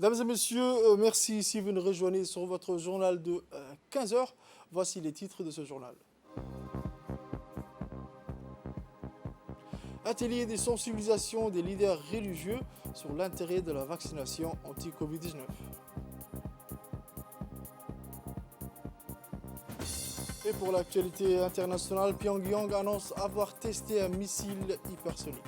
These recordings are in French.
Mesdames et messieurs, merci si vous nous rejoignez sur votre journal de 15 heures. Voici les titres de ce journal. Atelier de sensibilisation des leaders religieux sur l'intérêt de la vaccination anti-Covid-19. Et pour l'actualité internationale, Pyongyang annonce avoir testé un missile hypersonique.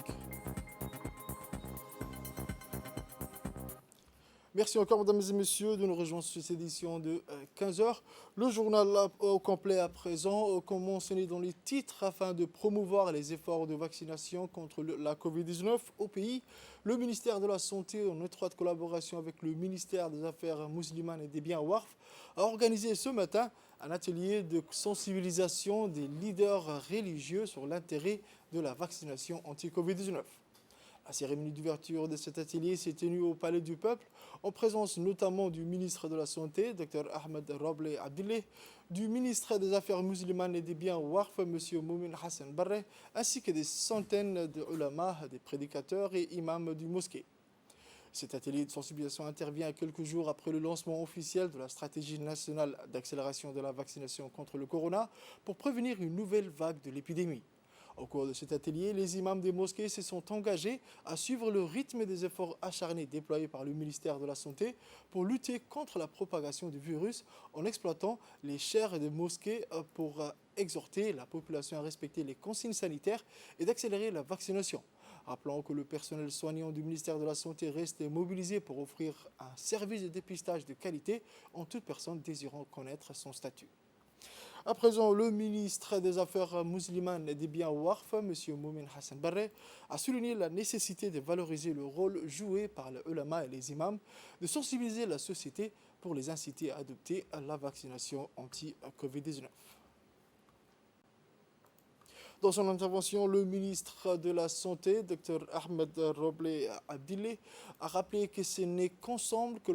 Merci encore, mesdames et messieurs, de nous rejoindre sur cette édition de 15 heures. Le journal au complet à présent, comme mentionné dans les titres, afin de promouvoir les efforts de vaccination contre la Covid-19 au pays. Le ministère de la Santé, en étroite collaboration avec le ministère des Affaires musulmanes et des biens WARF, a organisé ce matin un atelier de sensibilisation des leaders religieux sur l'intérêt de la vaccination anti-Covid-19. La cérémonie d'ouverture de cet atelier s'est tenue au Palais du Peuple, en présence notamment du ministre de la Santé, Dr Ahmed Roble Abdillah, du ministre des Affaires musulmanes et des biens WARF, M. Moumin Hassan Barre, ainsi que des centaines de ulama, des prédicateurs et imams du mosquée. Cet atelier de sensibilisation intervient quelques jours après le lancement officiel de la stratégie nationale d'accélération de la vaccination contre le corona pour prévenir une nouvelle vague de l'épidémie. Au cours de cet atelier, les imams des mosquées se sont engagés à suivre le rythme des efforts acharnés déployés par le ministère de la Santé pour lutter contre la propagation du virus en exploitant les chaires des mosquées pour exhorter la population à respecter les consignes sanitaires et d'accélérer la vaccination. Rappelons que le personnel soignant du ministère de la Santé reste mobilisé pour offrir un service de dépistage de qualité en toute personne désirant connaître son statut. À présent, le ministre des Affaires musulmanes et des biens WARF, M. Moumin Hassan Barre, a souligné la nécessité de valoriser le rôle joué par les ulama et les imams, de sensibiliser la société pour les inciter à adopter la vaccination anti-Covid-19. Dans son intervention, le ministre de la Santé, Dr Ahmed Roble Abdillah, a rappelé que ce n'est qu'ensemble que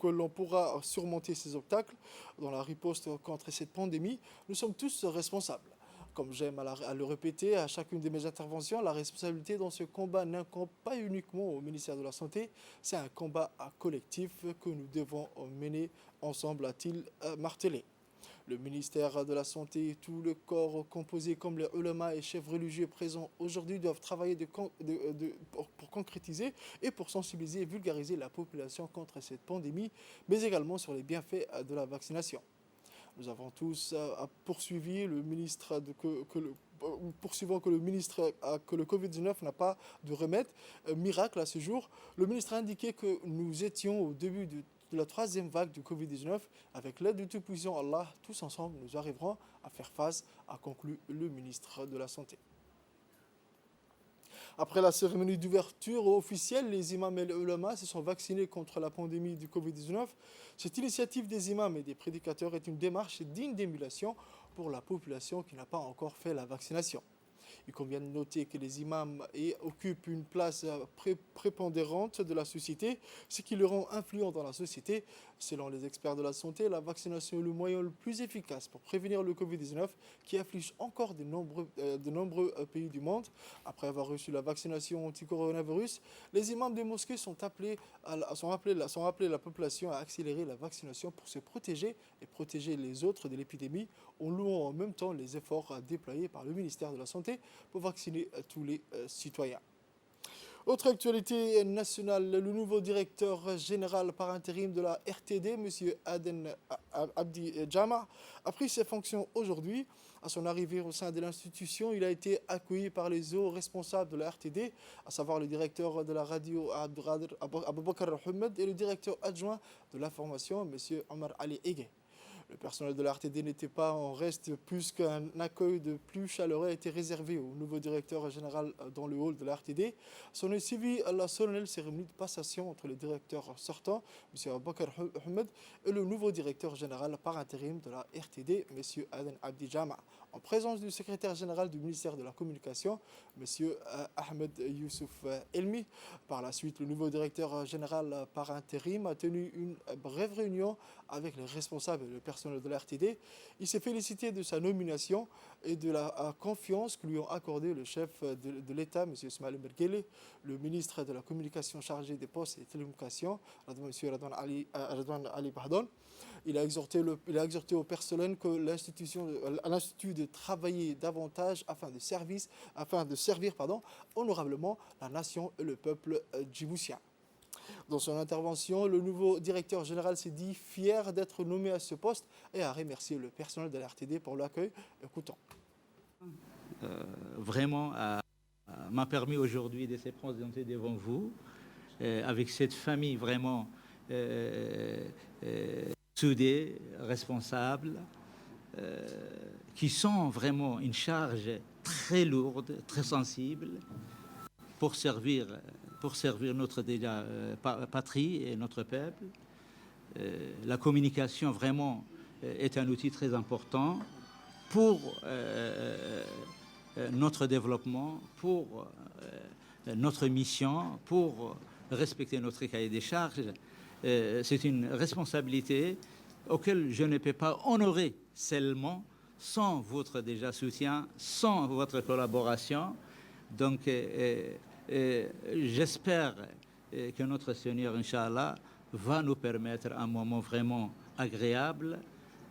l'on pourra surmonter ces obstacles dans la riposte contre cette pandémie. Nous sommes tous responsables. Comme j'aime à le répéter à chacune de mes interventions, la responsabilité dans ce combat n'incombe pas uniquement au ministère de la Santé, c'est un combat collectif que nous devons mener ensemble, a-t-il martelé. Le ministère de la Santé et tout le corps composé comme les ulama et chefs religieux présents aujourd'hui doivent travailler pour concrétiser et pour sensibiliser et vulgariser la population contre cette pandémie, mais également sur les bienfaits de la vaccination. Nous avons tous poursuivi le ministre poursuivant que le Covid-19 n'a pas de remède miracle à ce jour. Le ministre a indiqué que nous étions au début de la troisième vague du Covid-19. Avec l'aide du Tout-Puissant Allah, tous ensemble, nous arriverons à faire face, a conclu le ministre de la Santé. Après la cérémonie d'ouverture officielle, les imams et les ulama se sont vaccinés contre la pandémie du Covid-19. Cette initiative des imams et des prédicateurs est une démarche digne d'émulation pour la population qui n'a pas encore fait la vaccination. Il convient de noter que les imams occupent une place prépondérante de la société, ce qui les rend influents dans la société. Selon les experts de la santé, la vaccination est le moyen le plus efficace pour prévenir le Covid-19 qui afflige encore de nombreux pays du monde. Après avoir reçu la vaccination anti-coronavirus, les imams des mosquées sont appelés la population à accélérer la vaccination pour se protéger et protéger les autres de l'épidémie en louant en même temps les efforts déployés par le ministère de la Santé pour vacciner tous les citoyens. Autre actualité nationale, le nouveau directeur général par intérim de la RTD, M. Aden Abdi Jama, a pris ses fonctions aujourd'hui. À son arrivée au sein de l'institution, il a été accueilli par les hauts responsables de la RTD, à savoir le directeur de la radio Aboubakar Ahmed et le directeur adjoint de l'information, M. Omar Ali Ege. Le personnel de la RTD n'était pas en reste plus qu'un accueil de plus chaleureux a été réservé au nouveau directeur général dans le hall de la RTD. S'en est suivi la solennelle cérémonie de passation entre le directeur sortant, M. Aboubakar Ahmed, et le nouveau directeur général par intérim de la RTD, M. Aden Abdi Jama, en présence du secrétaire général du ministère de la Communication, M. Ahmed Youssouf Elmi. Par la suite, le nouveau directeur général par intérim a tenu une brève réunion avec les responsables et le personnel personnel de la RTD. Il s'est félicité de sa nomination et de la confiance que lui ont accordé le chef de l'État, M. Ismaël Merguele, le ministre de la Communication chargé des Postes et des Télécommunications, M. Redouane Ali. Il a exhorté au personnel que l'Institut de travailler davantage afin de servir honorablement la nation et le peuple djiboutien. Dans son intervention, le nouveau directeur général s'est dit fier d'être nommé à ce poste et a remercié le personnel de la RTD pour l'accueil. Écoutons. Vraiment, m'a permis aujourd'hui de se présenter devant vous avec cette famille vraiment soudée, responsable, qui sont vraiment une charge très lourde, très sensible pour servir notre déjà patrie et notre peuple. La communication vraiment est un outil très important pour notre développement, pour notre mission, pour respecter notre cahier des charges. C'est une responsabilité auquel je ne peux pas honorer seulement sans votre déjà soutien, sans votre collaboration. Donc, j'espère que notre Seigneur, Inch'Allah, va nous permettre un moment vraiment agréable,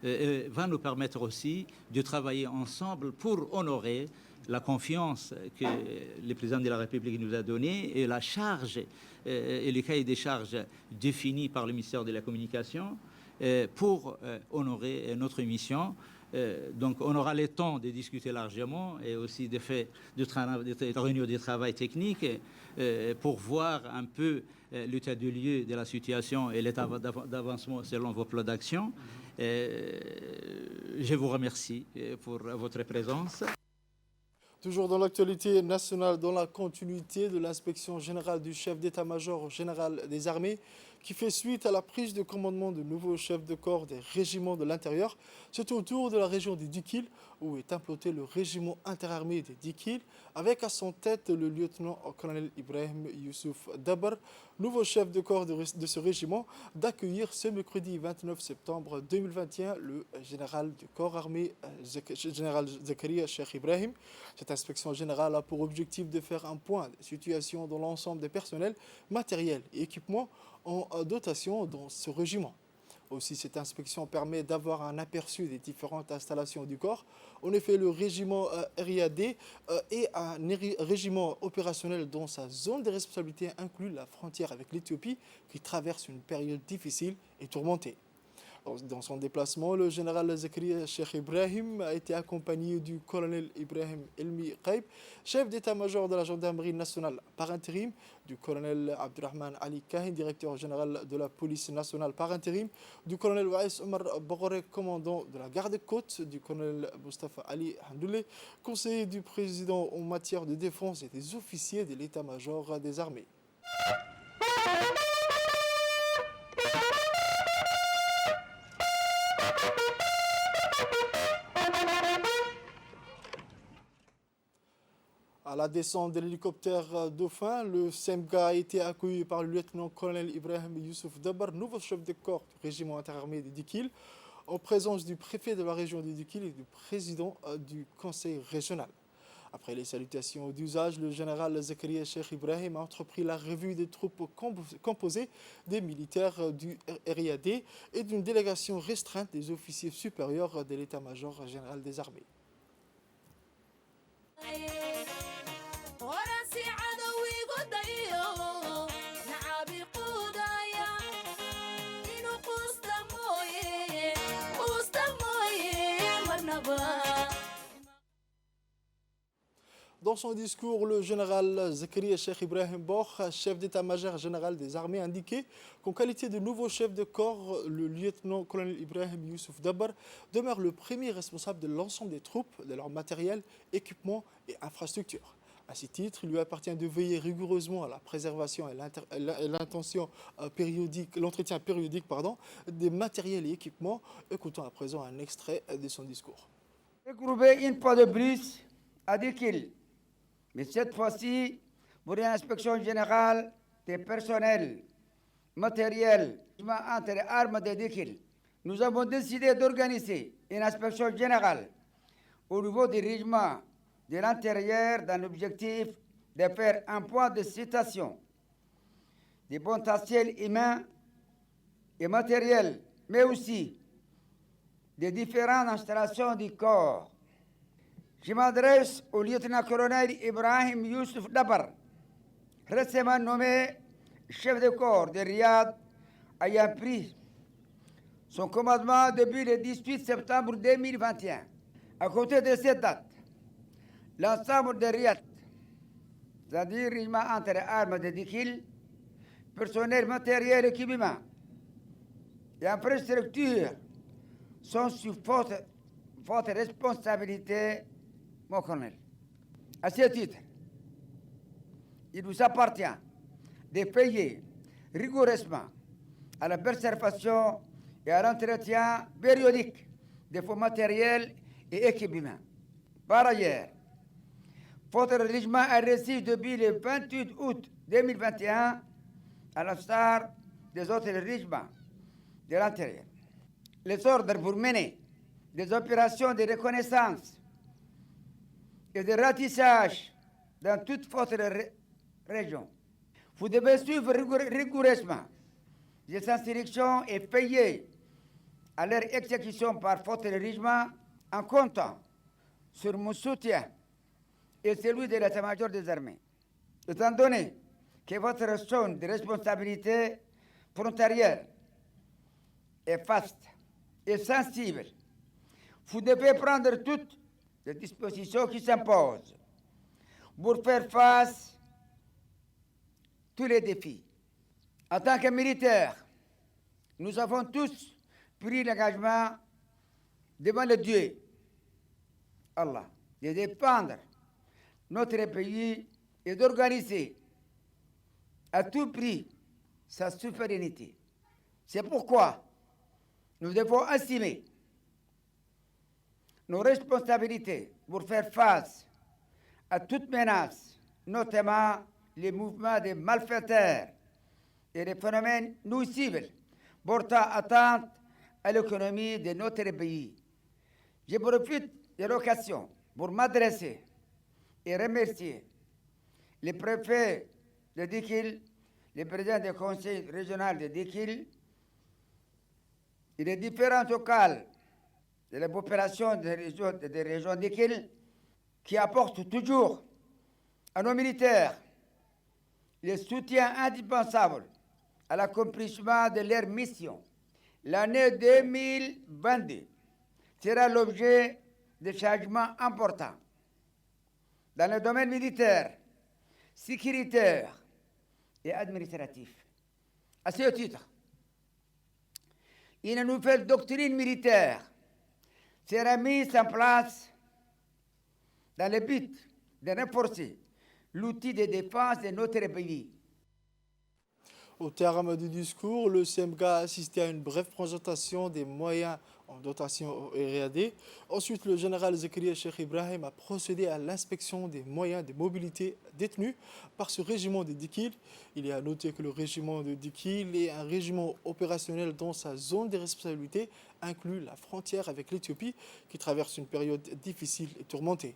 et va nous permettre aussi de travailler ensemble pour honorer la confiance que le président de la République nous a donnée et la charge et le cahier des charges défini par le ministère de la Communication pour honorer notre mission. Donc on aura le temps de discuter largement et aussi de faire de réunions de travail technique pour voir un peu l'état du lieu de la situation et l'état d'avancement selon vos plans d'action. Je vous remercie pour votre présence. Toujours dans l'actualité nationale, dans la continuité de l'inspection générale du chef d'état-major général des armées, qui fait suite à la prise de commandement de nouveaux chefs de corps des régiments de l'intérieur, c'est au tour de la région des Dikil, où est implanté le régiment interarmé des Dikil, avec à son tête le lieutenant-colonel Ibrahim Youssouf Dabar, nouveau chef de corps de ce régiment, d'accueillir ce mercredi 29 septembre 2021 le général du corps armé, général Zakaria Cheikh Ibrahim. Cette inspection générale a pour objectif de faire un point de situation dans l'ensemble des personnels, matériels et équipements en dotation dans ce régiment. Aussi, cette inspection permet d'avoir un aperçu des différentes installations du corps. En effet, le régiment RIAD est un régiment opérationnel dont sa zone de responsabilité inclut la frontière avec l'Éthiopie, qui traverse une période difficile et tourmentée. Dans son déplacement, le général Zakaria Cheikh Ibrahim a été accompagné du colonel Ibrahim Elmi Qaib, chef d'état-major de la gendarmerie nationale par intérim, du colonel Abdurrahman Ali Kahin, directeur général de la police nationale par intérim, du colonel Waïs Omar Bogore, commandant de la garde-côte, du colonel Mustafa Ali Hamdoulé, conseiller du président en matière de défense et des officiers de l'état-major des armées. À la descente de l'hélicoptère Dauphin, le SEMGA a été accueilli par le lieutenant-colonel Ibrahim Youssouf Dabar, nouveau chef de corps du régiment interarmé de Dikil, en présence du préfet de la région de Dikil et du président du conseil régional. Après les salutations d'usage, le général Zakaria Cheikh Ibrahim a entrepris la revue des troupes composées des militaires du RIAD et d'une délégation restreinte des officiers supérieurs de l'état-major général des armées. Dans son discours, le général Zakaria Cheikh Ibrahim Bokh, chef d'état-major général des armées, a indiqué qu'en qualité de nouveau chef de corps, le lieutenant-colonel Ibrahim Youssouf Dabar demeure le premier responsable de l'ensemble des troupes, de leur matériel, équipement et infrastructures. À ce titre, il lui appartient de veiller rigoureusement à la préservation et l'entretien périodique des matériels et équipements. Écoutons à présent un extrait de son discours. Regroupé une fois de plus à Dikil, mais cette fois-ci pour une inspection générale des personnels, matériels, entre armes de Dikil, nous avons décidé d'organiser une inspection générale au niveau du régiment de l'intérieur dans l'objectif de faire un point de citation des potentiels humains et matériels, mais aussi des différentes installations du corps. Je m'adresse au lieutenant-colonel Ibrahim Youssouf Dabar, récemment nommé chef de corps de Riyad, ayant pris son commandement depuis le 18 septembre 2021. À côté de cette date, l'ensemble de Riyad, c'est-à-dire régiment entre armes de Dikil, personnel, matériel, équipement et infrastructures sont sous forte responsabilité, mon colonel. À ce titre, il vous appartient de veiller rigoureusement à la préservation et à l'entretien périodique de vos matériels et équipements. Par ailleurs, votre régiment a reçu depuis le 28 août 2021, à l'instar des autres régiments de l'intérieur, les ordres pour mener des opérations de reconnaissance et de ratissage dans toute votre région. Vous devez suivre rigoureusement les instructions et veiller à leur exécution par votre régiment en comptant sur mon soutien et celui de l'état-major des armées. Étant donné que votre zone de responsabilité frontalière est vaste et sensible, vous devez prendre toutes les dispositions qui s'imposent pour faire face à tous les défis. En tant que militaires, nous avons tous pris l'engagement devant le Dieu, Allah, de défendre notre pays et d'organiser à tout prix sa souveraineté. C'est pourquoi nous devons assumer nos responsabilités pour faire face à toute menace, notamment les mouvements des malfaiteurs et les phénomènes nuisibles portant atteinte à l'économie de notre pays. Je profite de l'occasion pour m'adresser et remercier les préfets de Dikil, le président du conseil régional de Dikil et les différents locales de la population des régions Dikil qui apportent toujours à nos militaires le soutien indispensable à l'accomplissement de leur mission. L'année 2022 sera l'objet de changements importants dans le domaine militaire, sécuritaire et administratif. À ce titre, une nouvelle doctrine militaire sera mise en place dans le but de renforcer l'outil de défense de notre pays. Au terme du discours, le CMK a assisté à une brève présentation des moyens en dotation au RAD. Ensuite, le général Zakaria Cheikh Ibrahim a procédé à l'inspection des moyens de mobilité détenus par ce régiment de Dikil. Il est à noter que le régiment de Dikil est un régiment opérationnel dont sa zone de responsabilité inclut la frontière avec l'Éthiopie qui traverse une période difficile et tourmentée.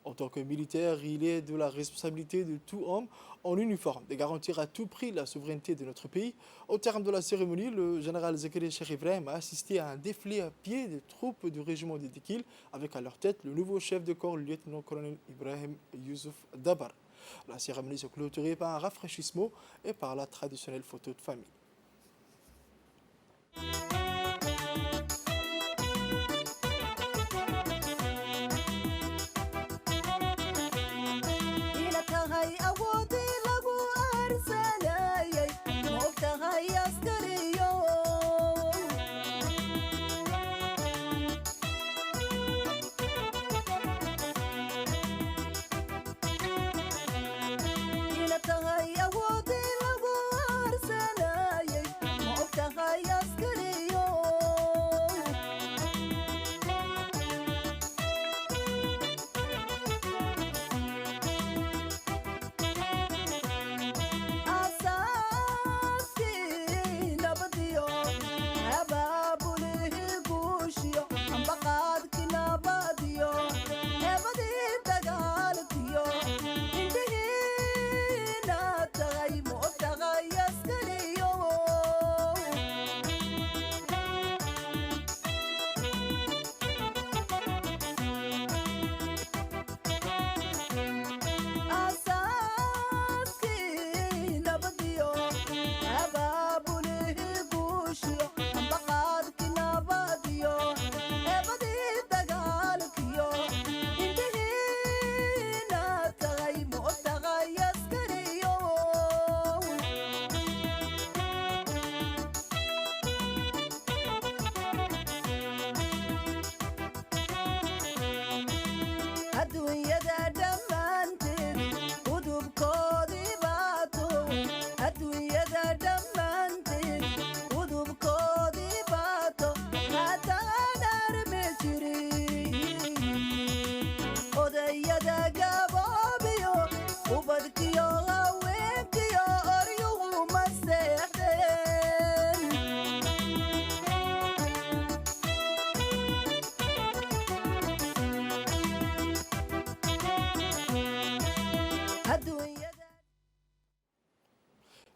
En tant que militaire, il est de la responsabilité de tout homme en uniforme de garantir à tout prix la souveraineté de notre pays. Au terme de la cérémonie, le général Zakaria Cheikh Ibrahim a assisté à un défilé à pied des troupes du régiment de Dikil, avec à leur tête le nouveau chef de corps, le lieutenant-colonel Ibrahim Youssouf Dabar. La cérémonie se clôturée par un rafraîchissement et par la traditionnelle photo de famille.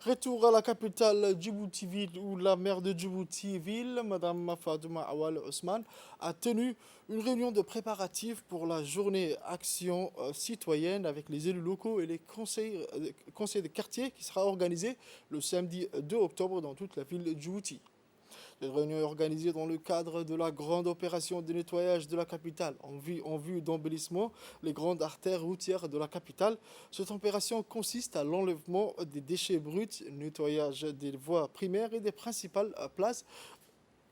Retour à la capitale Djibouti-Ville où la maire de Djibouti-Ville, Mme Fadouma Awal Ousmane, a tenu une réunion de préparatifs pour la journée action citoyenne avec les élus locaux et les conseils de quartier qui sera organisée le samedi 2 octobre dans toute la ville de Djibouti. Cette réunion est organisée dans le cadre de la grande opération de nettoyage de la capitale en vue d'embellissement les grandes artères routières de la capitale. Cette opération consiste à l'enlèvement des déchets bruts, nettoyage des voies primaires et des principales places,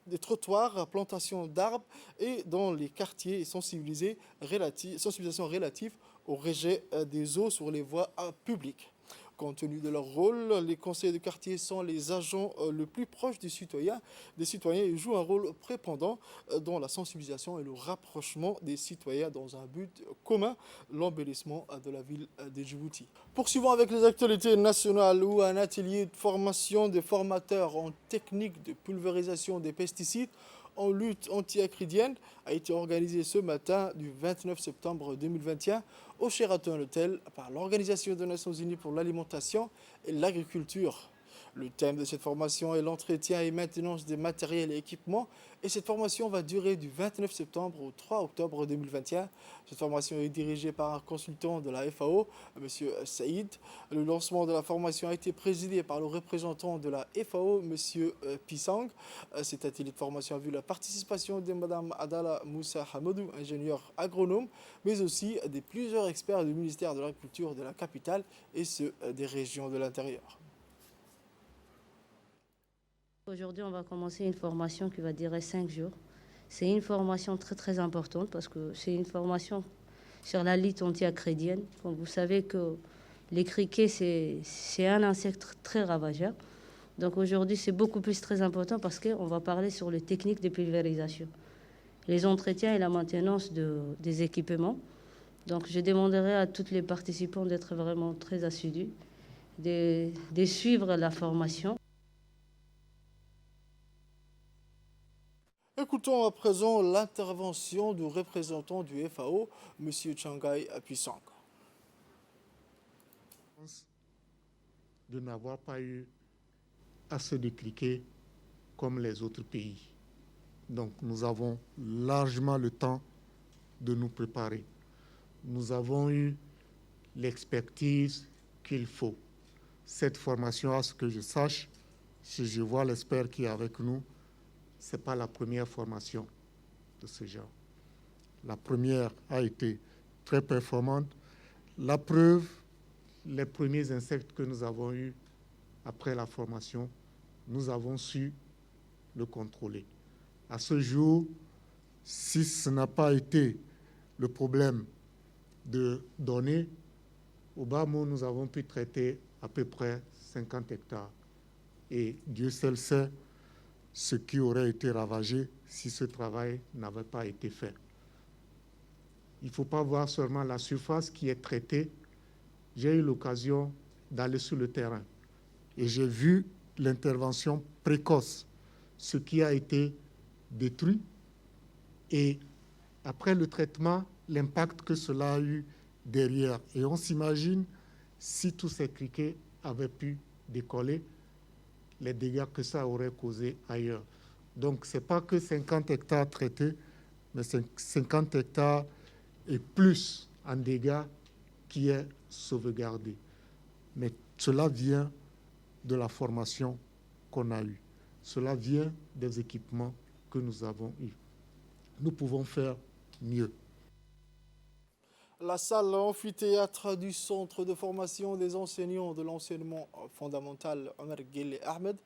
des trottoirs, plantations d'arbres et dans les quartiers sensibilisation relative au rejet des eaux sur les voies publiques. Compte tenu de leur rôle, les conseillers de quartier sont les agents le plus proches des citoyens et jouent un rôle prépondant dans la sensibilisation et le rapprochement des citoyens dans un but commun, l'embellissement de la ville de Djibouti. Poursuivons avec les actualités nationales où un atelier de formation des formateurs en technique de pulvérisation des pesticides en lutte anti-acridienne a été organisé ce matin du 29 septembre 2021 au Sheraton Hotel par l'Organisation des Nations Unies pour l'alimentation et l'agriculture. Le thème de cette formation est l'entretien et maintenance des matériels et équipements et cette formation va durer du 29 septembre au 3 octobre 2021. Cette formation est dirigée par un consultant de la FAO, M. Saïd. Le lancement de la formation a été présidé par le représentant de la FAO, M. Pisang. Cet atelier de formation a vu la participation de Mme Adala Moussa Hamadou, ingénieure agronome, mais aussi de plusieurs experts du ministère de l'Agriculture de la capitale et ceux des régions de l'intérieur. Aujourd'hui, on va commencer une formation qui va durer 5 jours. C'est une formation très très importante parce que c'est une formation sur la lutte anti-acridienne. Comme vous savez que les criquets, c'est un insecte très ravageur. Donc aujourd'hui, c'est beaucoup plus très important parce qu'on va parler sur les techniques de pulvérisation, les entretiens et la maintenance des équipements. Donc je demanderai à tous les participants d'être vraiment très assidus, de suivre la formation. Écoutons à présent l'intervention du représentant du FAO, M. Changai Pisang. De n'avoir pas eu assez de cliquets comme les autres pays. Donc nous avons largement le temps de nous préparer. Nous avons eu l'expertise qu'il faut. Cette formation, à ce que je sache, si je vois l'expert qui est avec nous, ce n'est pas la première formation de ce genre. La première a été très performante. La preuve, les premiers insectes que nous avons eus après la formation, nous avons su le contrôler. À ce jour, si ce n'a pas été le problème de données, au bas mot, nous avons pu traiter à peu près 50 hectares. Et Dieu seul sait ce qui aurait été ravagé si ce travail n'avait pas été fait. Il ne faut pas voir seulement la surface qui est traitée. J'ai eu l'occasion d'aller sur le terrain et j'ai vu l'intervention précoce, ce qui a été détruit et après le traitement, l'impact que cela a eu derrière. Et on s'imagine si tous ces criquets avaient pu décoller, les dégâts que ça aurait causé ailleurs. Donc, ce n'est pas que 50 hectares traités, mais 50 hectares et plus en dégâts qui est sauvegardé. Mais cela vient de la formation qu'on a eue. Cela vient des équipements que nous avons eus. Nous pouvons faire mieux. La salle amphithéâtre du centre de formation des enseignants de l'enseignement fondamental Omar Guelleh Ahmed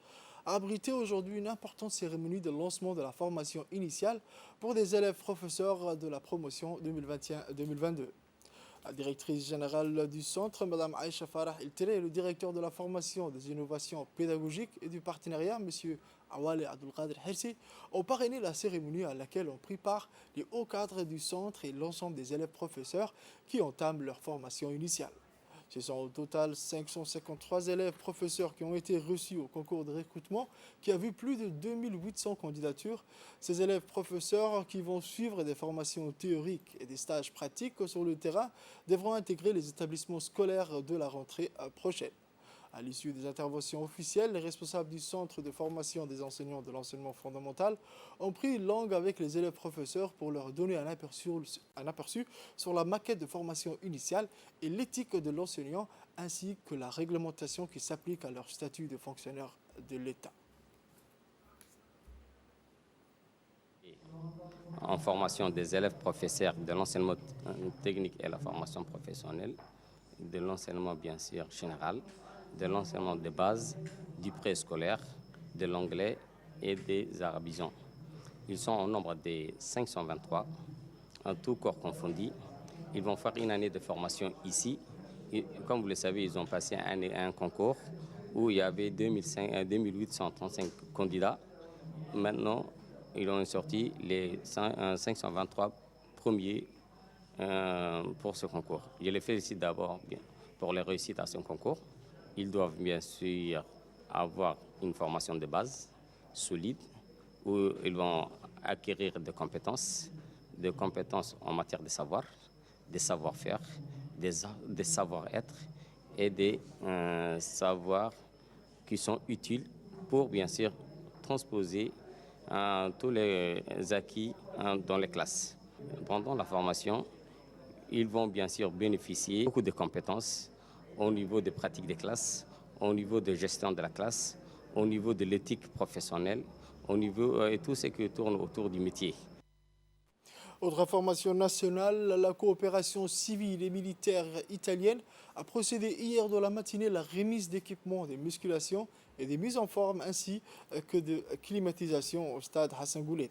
a abrité aujourd'hui une importante cérémonie de lancement de la formation initiale pour des élèves professeurs de la promotion 2021-2022. La directrice générale du centre, Mme Aïcha Farah El-Tere, et le directeur de la formation des innovations pédagogiques et du partenariat, M. Awale Abdelkader Hirsi, ont parrainé la cérémonie à laquelle ont pris part les hauts cadres du centre et l'ensemble des élèves professeurs qui entament leur formation initiale. Ce sont au total 553 élèves professeurs qui ont été reçus au concours de recrutement qui a vu plus de 2800 candidatures. Ces élèves professeurs qui vont suivre des formations théoriques et des stages pratiques sur le terrain devront intégrer les établissements scolaires de la rentrée prochaine. À l'issue des interventions officielles, les responsables du centre de formation des enseignants de l'enseignement fondamental ont pris langue avec les élèves professeurs pour leur donner un aperçu sur la maquette de formation initiale et l'éthique de l'enseignant, ainsi que la réglementation qui s'applique à leur statut de fonctionnaire de l'État. En formation des élèves professeurs de l'enseignement technique et la formation professionnelle, de l'enseignement bien sûr général, de l'enseignement de base, du préscolaire, de l'anglais et des arabisants. Ils sont au nombre de 523, en tout corps confondu. Ils vont faire une année de formation ici. Et, comme vous le savez, ils ont passé un concours où il y avait 2835 candidats. Maintenant, ils ont sorti les 523 premiers pour ce concours. Je les félicite d'abord pour les réussites à ce concours. Ils doivent bien sûr avoir une formation de base solide où ils vont acquérir des compétences en matière de savoir, des savoir-faire, des savoir-être et des savoirs qui sont utiles pour bien sûr transposer tous les acquis dans les classes. Pendant la formation, ils vont bien sûr bénéficier de beaucoup de compétences au niveau des pratiques des classes, au niveau de gestion de la classe, au niveau de l'éthique professionnelle, au niveau de tout ce qui tourne autour du métier. Autre information nationale, la coopération civile et militaire italienne a procédé hier dans la matinée à la remise d'équipements de musculation et des mises en forme ainsi que de climatisation au stade Hassan Goulet.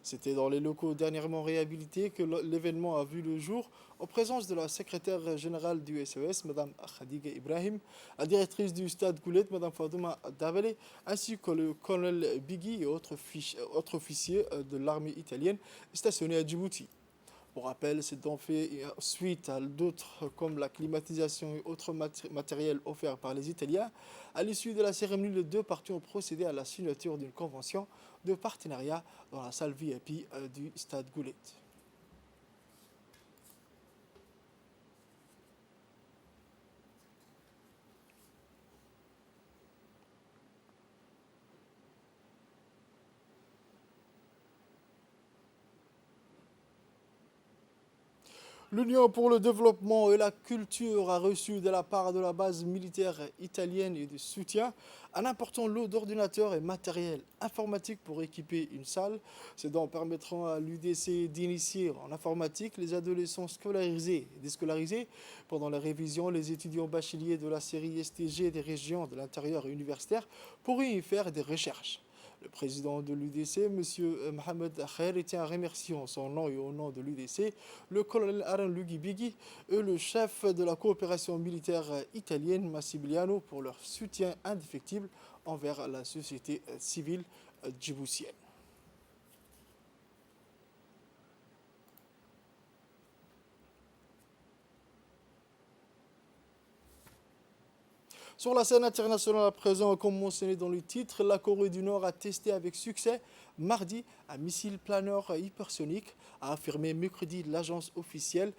C'était dans les locaux dernièrement réhabilités que l'événement a vu le jour en présence de la secrétaire générale du SES, Mme Khadiga Ibrahim, la directrice du stade Goulet, Mme Fadouma Davele, ainsi que le colonel Bigui et autres officiers de l'armée italienne stationnés à Djibouti. Pour rappel, c'est donc fait suite à d'autres comme la climatisation et autres matériels offerts par les Italiens. À l'issue de la cérémonie, les deux parties ont procédé à la signature d'une convention de partenariat dans la salle VIP du stade Goulet. L'Union pour le développement et la culture a reçu de la part de la base militaire italienne et de soutien un important lot d'ordinateurs et matériel informatique pour équiper une salle. Ces dons permettront à l'UDC d'initier en informatique les adolescents scolarisés et déscolarisés. Pendant la révision, les étudiants bacheliers de la série STG des régions de l'intérieur et universitaire pourraient y faire des recherches. Le président de l'UDC, M. Mohamed Khair, tient à remercier en son nom et au nom de l'UDC le colonel Aran Lugui-Bigui et le chef de la coopération militaire italienne, Massimiliano, pour leur soutien indéfectible envers la société civile djiboutienne. Sur la scène internationale à présent, comme mentionné dans le titre, la Corée du Nord a testé avec succès mardi un missile planeur hypersonique, a affirmé mercredi l'agence officielle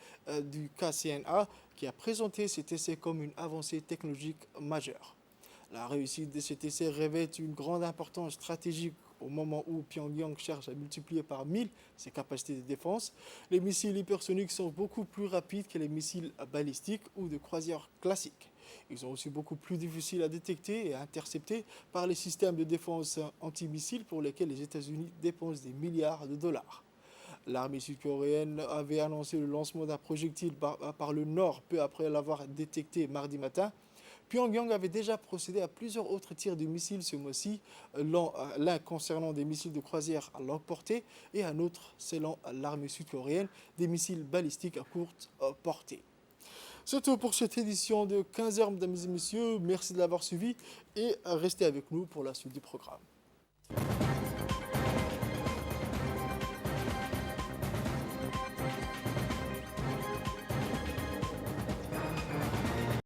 du KCNA qui a présenté cet essai comme une avancée technologique majeure. La réussite de cet essai revêt une grande importance stratégique au moment où Pyongyang cherche à multiplier par 1000 ses capacités de défense. Les missiles hypersoniques sont beaucoup plus rapides que les missiles balistiques ou de croisière classiques. Ils sont aussi beaucoup plus difficiles à détecter et à intercepter par les systèmes de défense antimissiles pour lesquels les États-Unis dépensent des milliards de dollars. L'armée sud-coréenne avait annoncé le lancement d'un projectile par le nord peu après l'avoir détecté mardi matin. Pyongyang avait déjà procédé à plusieurs autres tirs de missiles ce mois-ci, l'un concernant des missiles de croisière à longue portée et un autre selon l'armée sud-coréenne des missiles balistiques à courte portée. C'est tout pour cette édition de 15h, mesdames et messieurs. Merci de l'avoir suivi et restez avec nous pour la suite du programme.